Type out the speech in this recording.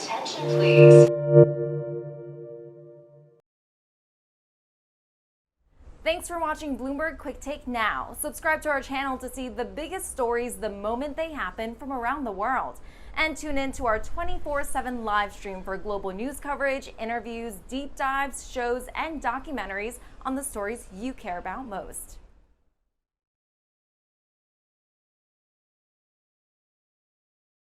Attention please. Thanks for watching Bloomberg Quicktake now. Subscribe to our channel to see the biggest stories the moment they happen from around the world. And tune in to our 24/7 live stream for global news coverage, interviews, deep dives, shows, and documentaries on the stories you care about most.